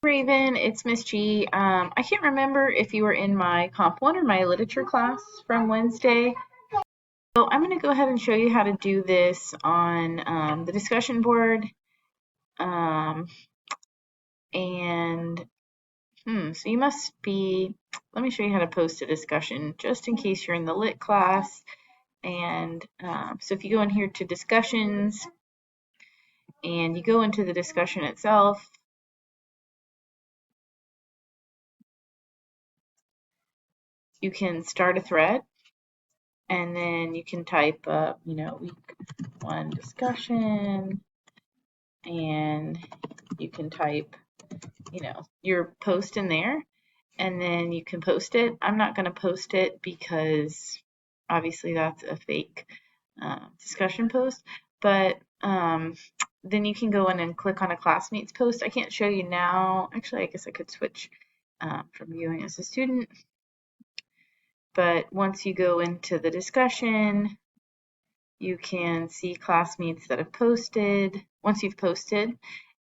Raven, it's Miss G. I can't remember if you were in my Comp 1 or my literature class from Wednesday. So I'm going to go ahead and show you how to do this on the discussion board. And so you must be, let me show you how to post a discussion just in case you're in the lit class. And so if you go in here to discussions and you go into the discussion itself, you can start a thread and then you can type up, week 1 discussion, and you can type, your post in there, and then you can post it. I'm not going to post it because obviously that's a fake discussion post, but then you can go in and click on a classmate's post. I can't show you now. Actually, I guess I could switch from viewing as a student. But once you go into the discussion, you can see classmates that have posted once you've posted,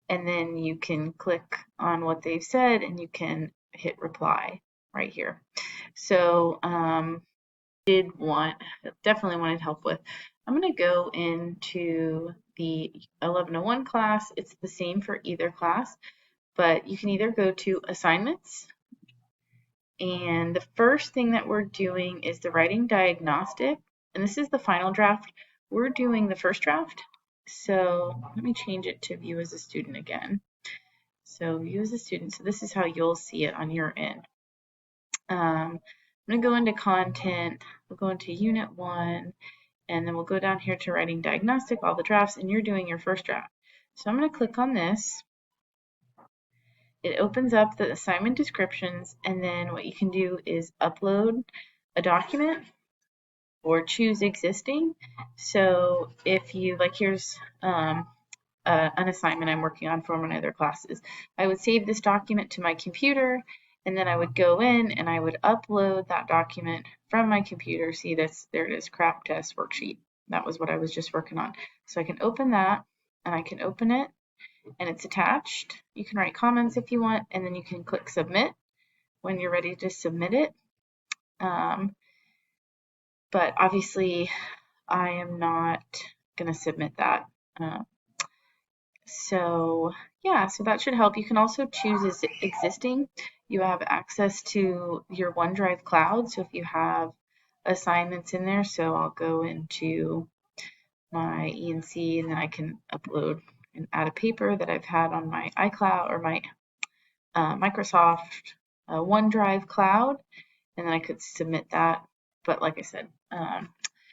and then you can click on what they've said and you can hit reply right here. So definitely wanted help with. I'm going to go into the 1101 class. It's the same for either class, but you can either go to assignments, and the first thing that we're doing is the writing diagnostic, and this is the final draft. We're doing the first draft. So let me change it to view as a student again. So view as a student. So this is how you'll see it on your end. I'm going to go into content. We'll go into unit 1, and then we'll go down here to writing diagnostic, all the drafts, and you're doing your first draft. So I'm going to click on this. It opens up the assignment descriptions, and then what you can do is upload a document or choose existing. So if you, like, here's an assignment I'm working on for one of their classes. I would save this document to my computer, and then I would go in and I would upload that document from my computer. See this, there it is, crap test worksheet. That was what I was just working on. So I can open that, and I can open it, and it's attached. You can write comments if you want, and then you can click submit when you're ready to submit it. But obviously I am not going to submit that. So yeah, so that should help. You can also choose as existing. You have access to your OneDrive cloud. So if you have assignments in there, so I'll go into my ENC, and then I can upload and add a paper that I've had on my iCloud or my Microsoft OneDrive cloud, and then I could submit that. But like I said,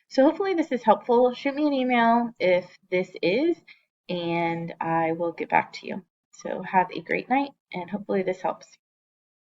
so hopefully this is helpful. Shoot me an email if this is, and I will get back to you. So have a great night, and hopefully this helps.